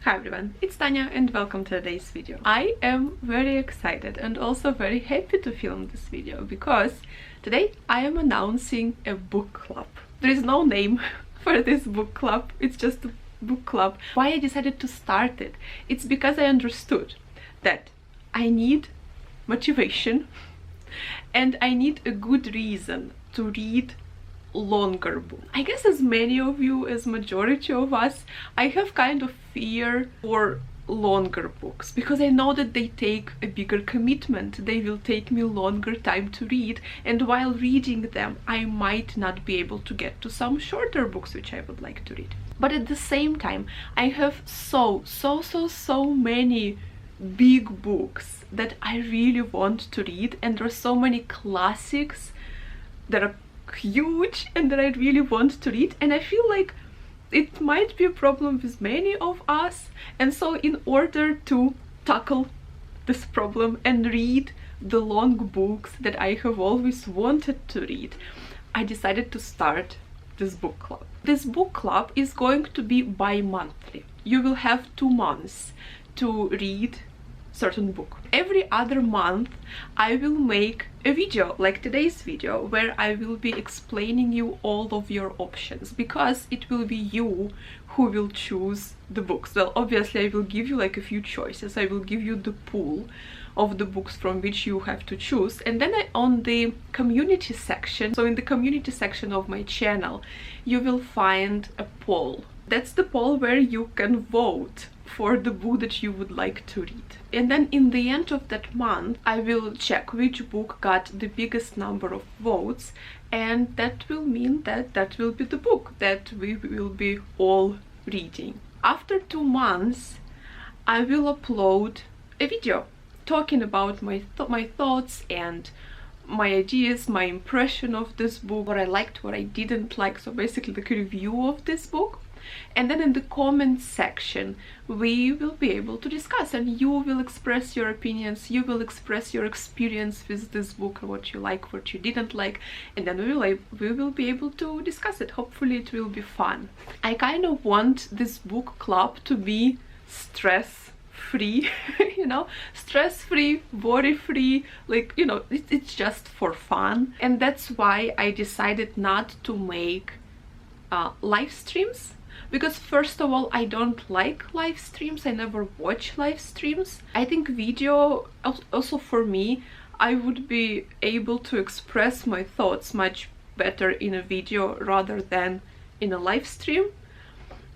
Hi everyone, it's Tanya and welcome to today's video. I am very excited and also very happy to film this video because today I am announcing a book club. There is no name for this book club, it's just a book club. Why I decided to start it? It's because I understood that I need motivation and I need a good reason to read longer book. I guess as many of you, as majority of us, I have kind of fear for longer books because I know that they take a bigger commitment. They will take me longer time to read, and while reading them I might not be able to get to some shorter books which I would like to read. But at the same time I have so many big books that I really want to read, and there are so many classics that are huge and that I really want to read, and I feel like it might be a problem with many of us. And so in order to tackle this problem and read the long books that I have always wanted to read, I decided to start this book club. This book club is going to be bi-monthly. You will have 2 months to read certain book. Every other month I will make a video like today's video where I will be explaining you all of your options, because it will be you who will choose the books. Well, obviously I will give you like a few choices. I will give you the pool of the books from which you have to choose, and then on the community section, so in the community section of my channel, you will find a poll. That's the poll where you can vote for the book that you would like to read. And then in the end of that month I will check which book got the biggest number of votes, and that will mean that that will be the book that we will be all reading. After 2 months I will upload a video talking about my thoughts and my ideas, my impression of this book, what I liked, what I didn't like, so basically the review of this book. And then in the comment section we will be able to discuss, and you will express your opinions, you will express your experience with this book, what you like, what you didn't like, and then we will be able to discuss it. Hopefully it will be fun. I kind of want this book club to be stress-free, you know, stress-free, worry-free, like, you know, it's just for fun. And that's why I decided not to make live streams, because first of all I don't like live streams. I never watch live streams. I think video, also for me, I would be able to express my thoughts much better in a video rather than in a live stream,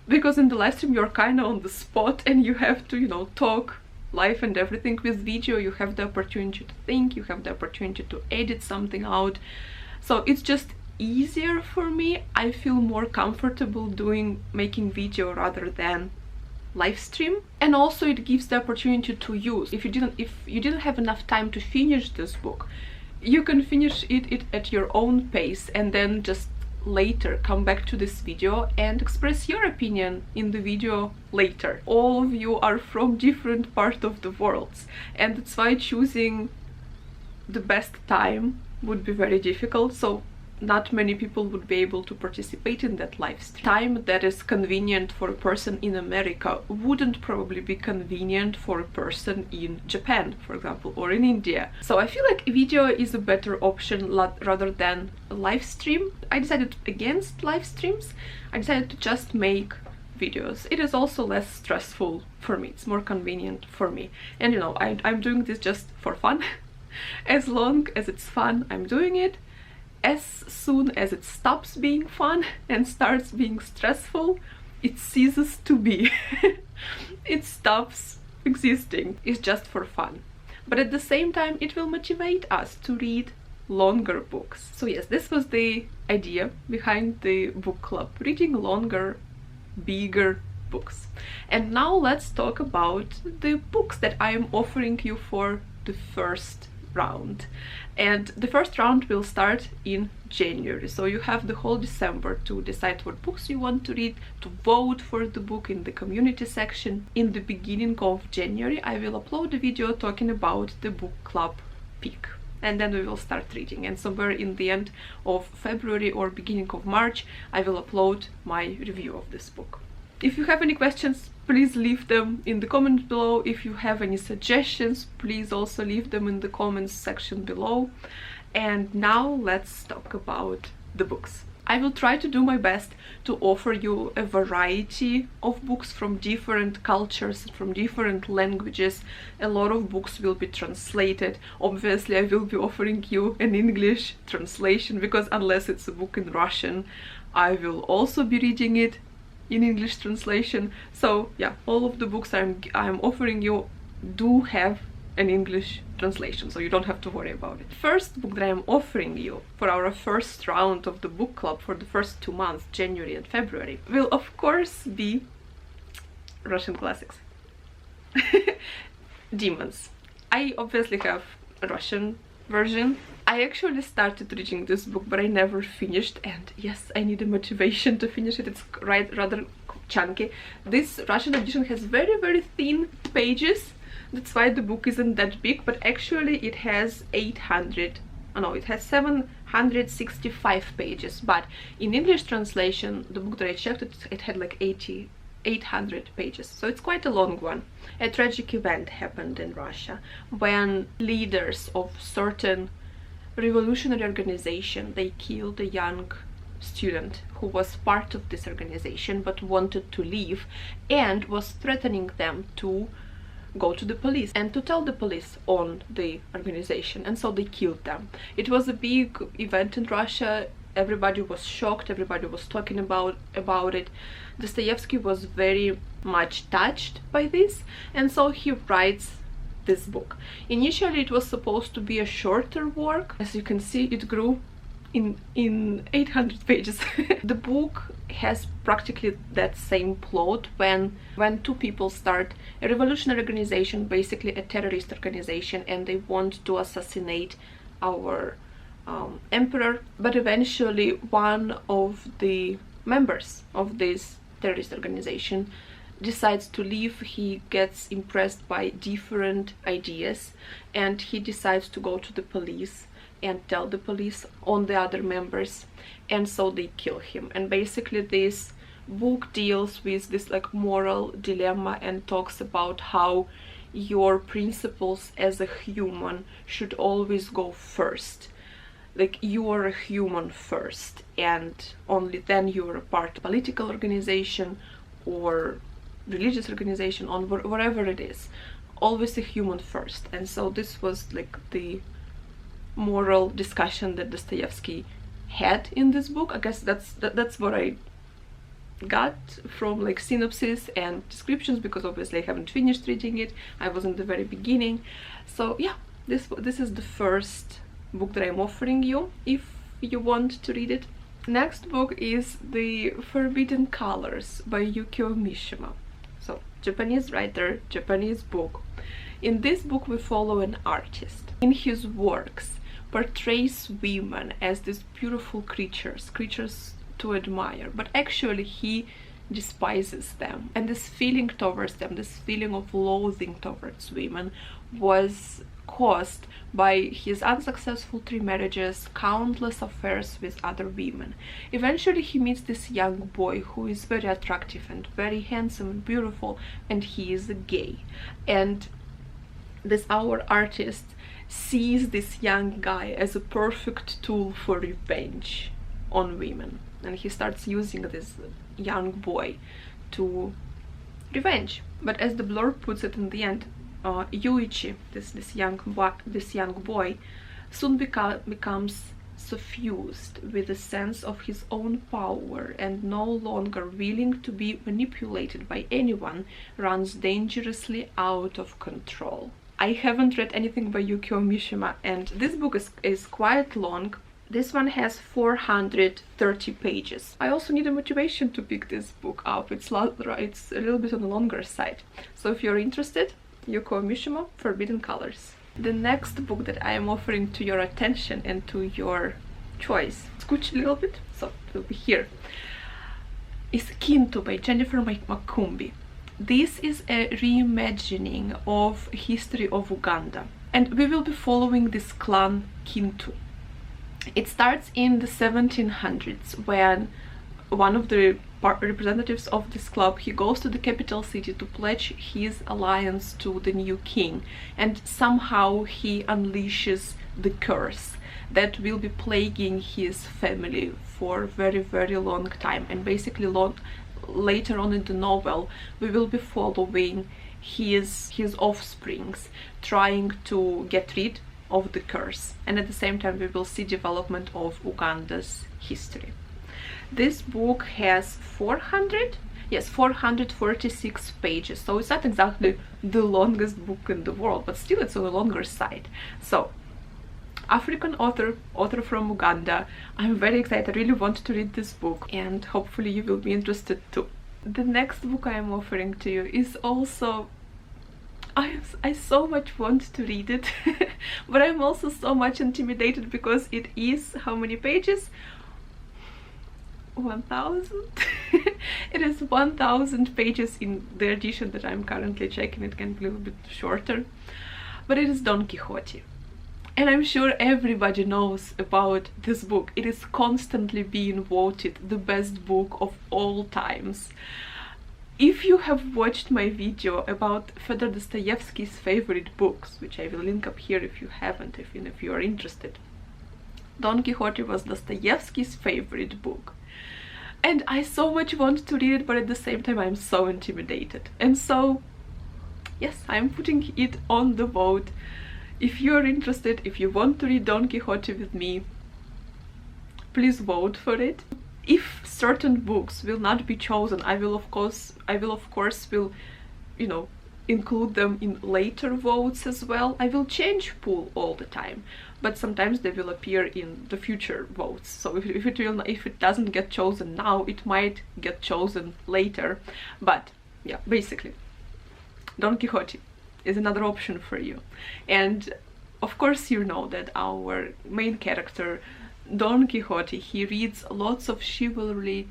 because in the live stream you're kind of on the spot and you have to, you know, talk live and everything. With video you have the opportunity to think, you have the opportunity to edit something out, so it's just easier for me. I feel more comfortable making video rather than live stream. And also it gives the opportunity to use, if you didn't have enough time to finish this book, you can finish it at your own pace and then just later come back to this video and express your opinion in the video later. All of you are from different parts of the world, and that's why choosing the best time would be very difficult, so not many people would be able to participate in that live stream. Time that is convenient for a person in America wouldn't probably be convenient for a person in Japan, for example, or in India. So I feel like video is a better option rather than a live stream. I decided against live streams. I decided to just make videos. It is also less stressful for me. It's more convenient for me. And you know, I'm doing this just for fun. As long as it's fun, I'm doing it. As soon as it stops being fun and starts being stressful, it ceases to be. It stops existing. It's just for fun. But at the same time, it will motivate us to read longer books. So yes, this was the idea behind the book club, reading longer, bigger books. And now let's talk about the books that I am offering you for the first round. And the first round will start in January, so you have the whole December to decide what books you want to read, to vote for the book in the community section. In the beginning of January I will upload a video talking about the book club pick, and then we will start reading, and somewhere in the end of February or beginning of March I will upload my review of this book. If you have any questions, please leave them in the comments below. If you have any suggestions, please also leave them in the comments section below. And now let's talk about the books. I will try to do my best to offer you a variety of books from different cultures, from different languages. A lot of books will be translated. Obviously, I will be offering you an English translation, because unless it's a book in Russian, I will also be reading it in English translation. So yeah, all of the books I'm offering you do have an English translation, so you don't have to worry about it. First book that I am offering you for our first round of the book club for the first 2 months, January and February, will of course be Russian classics. Demons. I obviously have a Russian version. I actually started reading this book, but I never finished, and yes, I need a motivation to finish it. It's rather chunky. This Russian edition has very thin pages. That's why the book isn't that big, but actually it has 765 pages. But in English translation, the book that I checked, it had like 800 pages, so it's quite a long one. A tragic event happened in Russia when leaders of certain revolutionary organization, they killed a young student who was part of this organization but wanted to leave and was threatening them to go to the police and to tell the police on the organization, and so they killed them. It was a big event in Russia. Everybody was shocked, everybody was talking about it. Dostoevsky was very much touched by this, and so he writes this book. Initially it was supposed to be a shorter work. As you can see, it grew in 800 pages. The book has practically that same plot. When two people start a revolutionary organization, basically a terrorist organization, and they want to assassinate our emperor, but eventually one of the members of this terrorist organization decides to leave. He gets impressed by different ideas and he decides to go to the police and tell the police on the other members, and so they kill him. And basically this book deals with this like moral dilemma and talks about how your principles as a human should always go first. Like, you are a human first, and only then you are a part of a political organization or religious organization, on whatever it is, always a human first. And so this was like the moral discussion that Dostoevsky had in this book. I guess that's what I got from like synopsis and descriptions, because obviously I haven't finished reading it. I was in the very beginning. So yeah, this is the first book that I'm offering you if you want to read it. Next book is The Forbidden Colors by Yukio Mishima. So, Japanese writer, Japanese book. In this book we follow an artist. In his works portrays women as these beautiful creatures to admire, but actually he despises them, and this feeling towards them, this feeling of loathing towards women, was caused by his unsuccessful 3 marriages, countless affairs with other women. Eventually he meets this young boy who is very attractive and very handsome and beautiful, and he is gay. And our artist sees this young guy as a perfect tool for revenge on women, and he starts using this young boy to revenge. But as the blurb puts it in the end, Yuichi, this young boy, soon becomes suffused with a sense of his own power, and no longer willing to be manipulated by anyone, runs dangerously out of control. I haven't read anything by Yukio Mishima, and this book is quite long. This one has 430 pages. I also need a motivation to pick this book up. It's a little bit on the longer side. So if you're interested, Yukio Mishima, Forbidden Colors. The next book that I am offering to your attention and to your choice, scooch a little bit, so it will be here, is Kintu by Jennifer Makumbi. This is a reimagining of history of Uganda, and we will be following this clan Kintu. It starts in the 1700s when one of the representatives of this club, he goes to the capital city to pledge his alliance to the new king, and somehow he unleashes the curse that will be plaguing his family for a very long time. And basically later on in the novel we will be following his offsprings trying to get rid of the curse, and at the same time we will see development of Uganda's history. This book has 446 pages, so it's not exactly the longest book in the world, but still it's on the longer side. So, African author from Uganda. I'm very excited. I really want to read this book, and hopefully you will be interested too. The next book I am offering to you is also, I so much want to read it, but I'm also so much intimidated because it is, how many pages? 1000. It is 1000 pages in the edition that I'm currently checking. It can be a little bit shorter, but it is Don Quixote, and I'm sure everybody knows about this book. It is constantly being voted the best book of all times. If you have watched my video about Fyodor Dostoevsky's favorite books, which I will link up here if you haven't, if you are interested, Don Quixote was Dostoevsky's favorite book. And I so much want to read it, but at the same time I'm so intimidated. And so, yes, I'm putting it on the vote. If you're interested, if you want to read Don Quixote with me, please vote for it. If certain books will not be chosen, I will of course include them in later votes as well. I will change pool all the time, but sometimes they will appear in the future votes. So if it doesn't get chosen now, it might get chosen later. But yeah, basically, Don Quixote is another option for you. And of course you know that our main character, Don Quixote, he reads lots of chivalry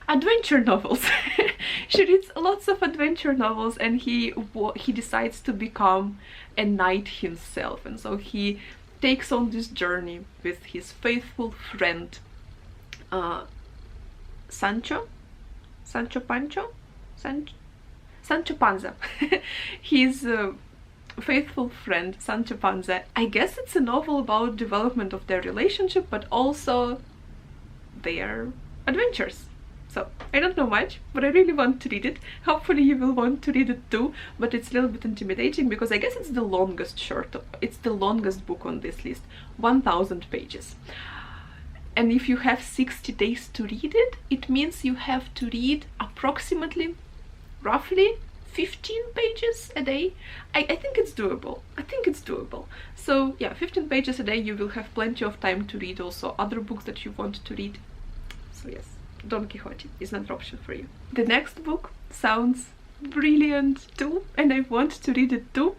adventure novels. She reads lots of adventure novels, and he decides to become a knight himself, and so he takes on this journey with his faithful friend Sancho Panza. His faithful friend Sancho Panza. I guess it's a novel about development of their relationship, but also their adventures. So I don't know much, but I really want to read it. Hopefully you will want to read it too, but it's a little bit intimidating because I guess it's the longest book on this list, 1000 pages. And if you have 60 days to read it, it means you have to read approximately, roughly 15 pages a day. I think it's doable. So yeah, 15 pages a day, you will have plenty of time to read also other books that you want to read. So yes, Don Quixote is another option for you. The next book sounds brilliant too, and I want to read it too.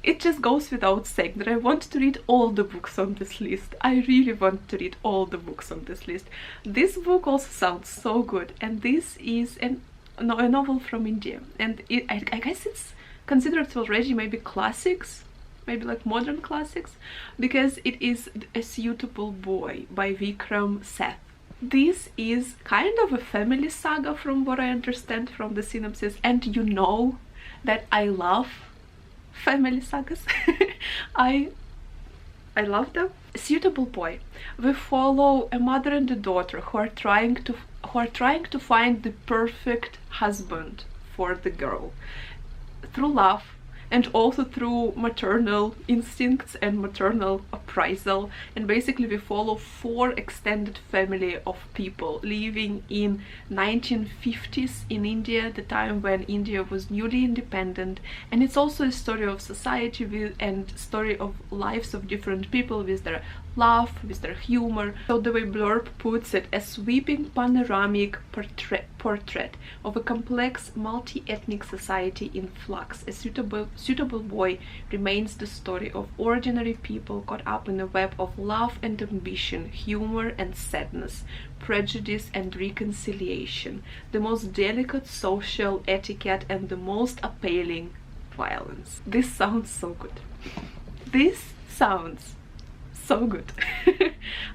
It just goes without saying that I want to read all the books on this list. I really want to read all the books on this list. This book also sounds so good, and this is a novel from India, and I guess it's considered already maybe classics, maybe like modern classics, because it is A Suitable Boy by Vikram Seth. This is kind of a family saga from what I understand from the synopsis, and you know that I love family sagas. I love them. A Suitable Boy. We follow a mother and a daughter who are trying to find the perfect husband for the girl through love, and also through maternal instincts and maternal appraisal. And basically we follow 4 extended family of people living in 1950s in India, the time when India was newly independent. And it's also a story of society and story of lives of different people with their love, with their humor. So the way blurb puts it, a sweeping panoramic portrait of a complex multi-ethnic society in flux. A suitable boy remains the story of ordinary people caught up in a web of love and ambition, humor and sadness, prejudice and reconciliation, the most delicate social etiquette and the most appalling violence. This sounds so good. This sounds so good.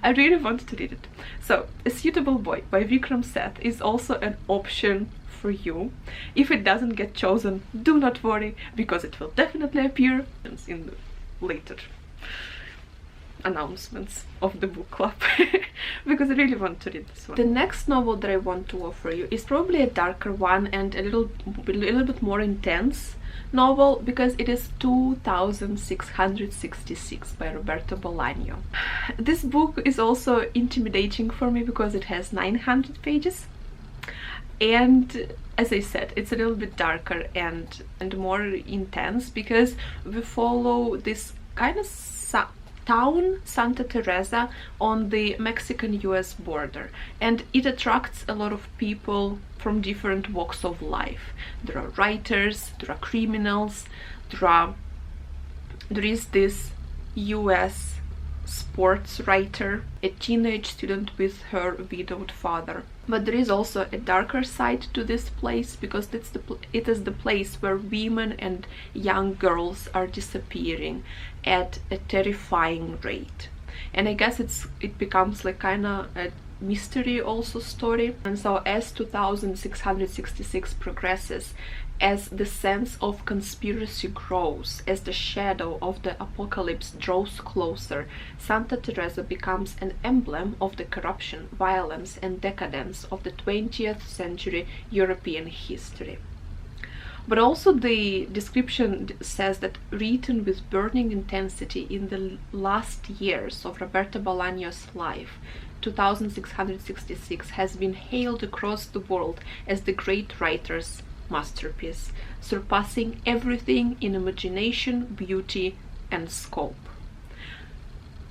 I really want to read it. So, A Suitable Boy by Vikram Seth is also an option for you. If it doesn't get chosen, do not worry, because it will definitely appear in the later announcements of the book club. Because I really want to read this one. The next novel that I want to offer you is probably a darker one and a little bit more intense novel, because it is 2666 by Roberto Bolaño. This book is also intimidating for me because it has 900 pages, and as I said, it's a little bit darker and more intense, because we follow this kind of town, Santa Teresa, on the Mexican-US border, and it attracts a lot of people from different walks of life. There are writers, there are criminals, there is this US sports writer, a teenage student with her widowed father. But there is also a darker side to this place, because it is the place where women and young girls are disappearing at a terrifying rate. And I guess it becomes like kind of a mystery also story. And so as 2666 progresses, as the sense of conspiracy grows, as the shadow of the apocalypse draws closer, Santa Teresa becomes an emblem of the corruption, violence and decadence of the 20th century European history. But also the description says that, written with burning intensity in the last years of Roberto Bolaño's life, 2666 has been hailed across the world as the great writer's masterpiece, surpassing everything in imagination, beauty and scope.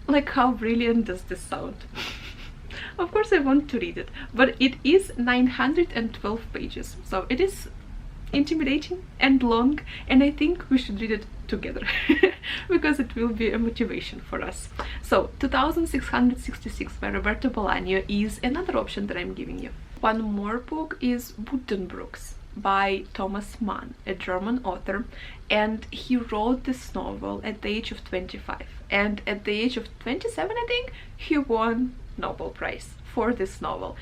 Like, how brilliant does this sound? Of course I want to read it, but it is 912 pages, so it is intimidating and long, and I think we should read it together because it will be a motivation for us. So 2666 by Roberto Bolaño is another option that I'm giving you. One more book is Buddenbrooks by Thomas Mann, a German author, and he wrote this novel at the age of 25, and at the age of 27 I think he won Nobel Prize for this novel.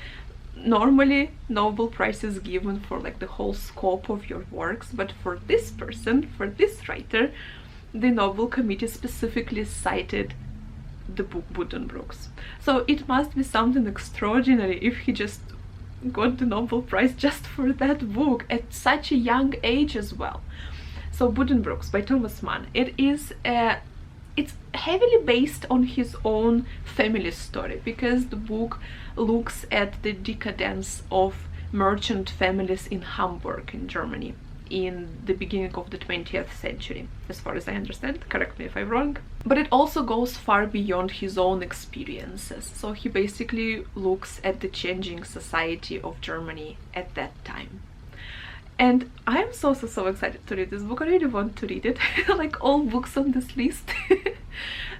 Normally Nobel Prize is given for like the whole scope of your works, but for this person, for this writer, the Nobel Committee specifically cited the book Buddenbrooks. So it must be something extraordinary if he just got the Nobel Prize just for that book at such a young age as well. So Buddenbrooks by Thomas Mann, it's heavily based on his own family story, because the book looks at the decadence of merchant families in Hamburg in Germany in the beginning of the 20th century, as far as I understand, correct me if I'm wrong. But it also goes far beyond his own experiences, so he basically looks at the changing society of Germany at that time. And I'm so excited to read this book. I really want to read it, like all books on this list.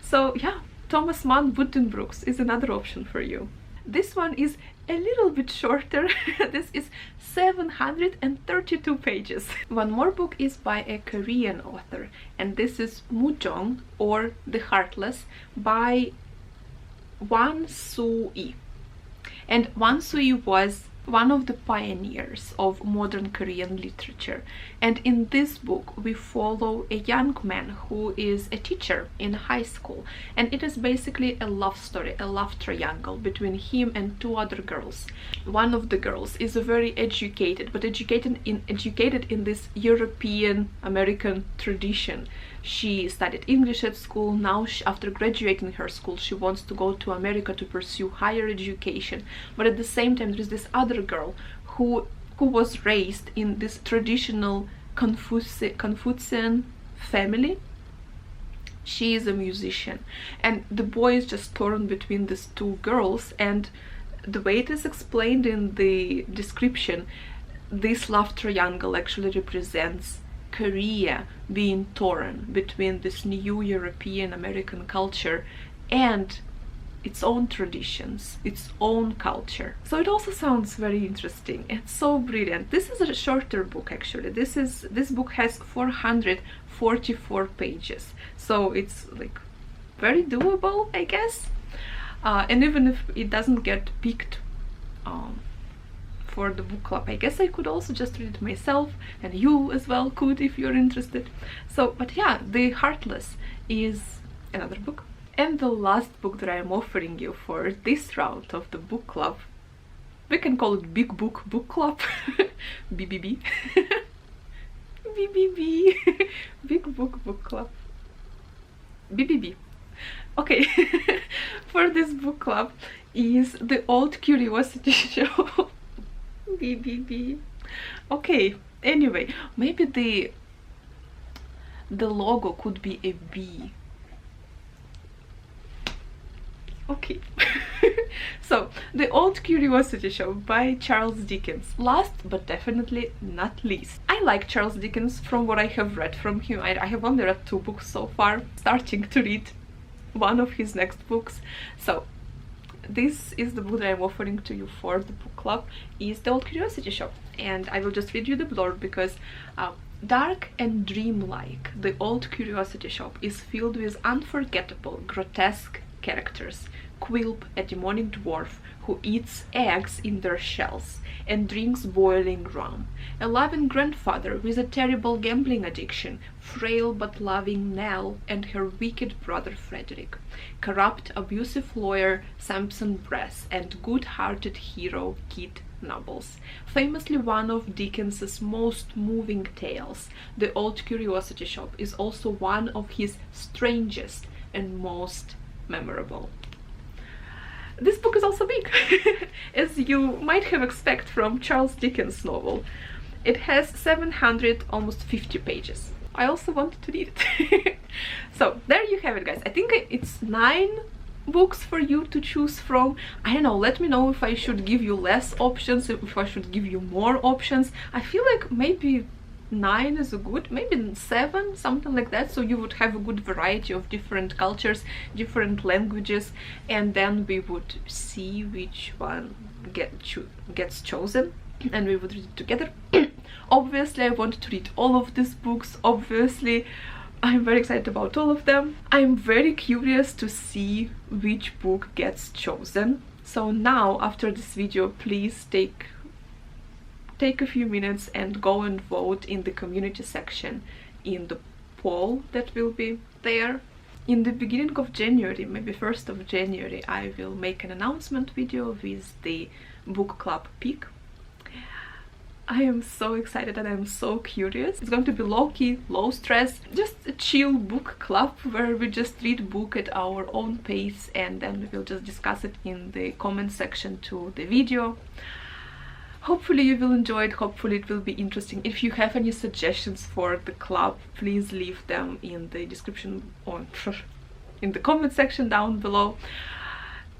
So yeah, Thomas Mann Buddenbrooks is another option for you. This one is a little bit shorter. This is 732 pages. One more book is by a Korean author, and this is Mujong, or The Heartless, by Won Soo-yi. And Won Soo-yi was one of the pioneers of modern Korean literature, and in this book we follow a young man who is a teacher in high school, and it is basically a love story, a love triangle between him and two other girls. One of the girls is a very educated, but educated in this European American tradition. She studied English at school. Now after graduating her school, she wants to go to America to pursue higher education, but at the same time there is this other girl who was raised in this traditional Confucian family. She is a musician, and the boy is just torn between these two girls, and the way it is explained in the description, this love triangle actually represents Korea being torn between this new European American culture and its own traditions, its own culture. So it also sounds very interesting. It's so brilliant. This is a shorter book actually. This book has 444 pages, so it's like very doable, I guess. And even if it doesn't get picked for the book club, I guess I could also just read it myself, and you as well could if you're interested. So, but yeah, The Heartless is another book. And the last book that I am offering you for this round of the book club, we can call it Big Book Book Club, BBB. BBB, Big Book Book Club, BBB. Okay, for this book club is The Old Curiosity Show. BBB. Okay, anyway, maybe the logo could be a B. Okay. So, The Old Curiosity Show by Charles Dickens. Last but definitely not least. I like Charles Dickens from what I have read from him. I have only read 2 books so far, starting to read one of his next books. So, this is the book that I'm offering to you for the book club, is The Old Curiosity Show. And I will just read you the blurb because dark and dreamlike, The Old Curiosity Shop is filled with unforgettable, grotesque characters. Quilp, a demonic dwarf who eats eggs in their shells and drinks boiling rum. A loving grandfather with a terrible gambling addiction, frail but loving Nell and her wicked brother Frederick. Corrupt, abusive lawyer Samson Bress and good-hearted hero Kit Nobles. Famously one of Dickens's most moving tales, The Old Curiosity Shop is also one of his strangest and most memorable. This book is also big, as you might have expected from Charles Dickens' novel. It has 700, almost 50 pages. I also wanted to read it. So there you have it, guys. I think it's 9 books for you to choose from. I don't know, let me know if I should give you less options, if I should give you more options. I feel like maybe 9 is a good, maybe 7, something like that, so you would have a good variety of different cultures, different languages, and then we would see which one gets chosen and we would read it together. Obviously I want to read all of these books. Obviously I'm very excited about all of them. I'm very curious to see which book gets chosen. So now, after this video, please take a few minutes and go and vote in the community section in the poll that will be there. In the beginning of January, maybe 1st of January, I will make an announcement video with the book club pick. I am so excited and I'm so curious. It's going to be low-key, low stress, just a chill book club where we just read book at our own pace and then we will just discuss it in the comment section to the video. Hopefully you will enjoy it, hopefully it will be interesting. If you have any suggestions for the club, please leave them in the description or in the comment section down below.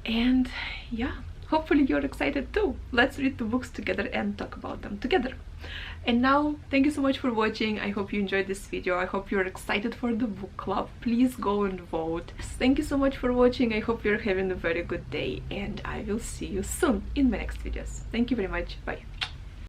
And yeah, hopefully you're excited too. Let's read the books together and talk about them together. And now, thank you so much for watching. I hope you enjoyed this video. I hope you're excited for the book club. Please go and vote. Thank you so much for watching. I hope you're having a very good day and I will see you soon in my next videos. Thank you very much. Bye.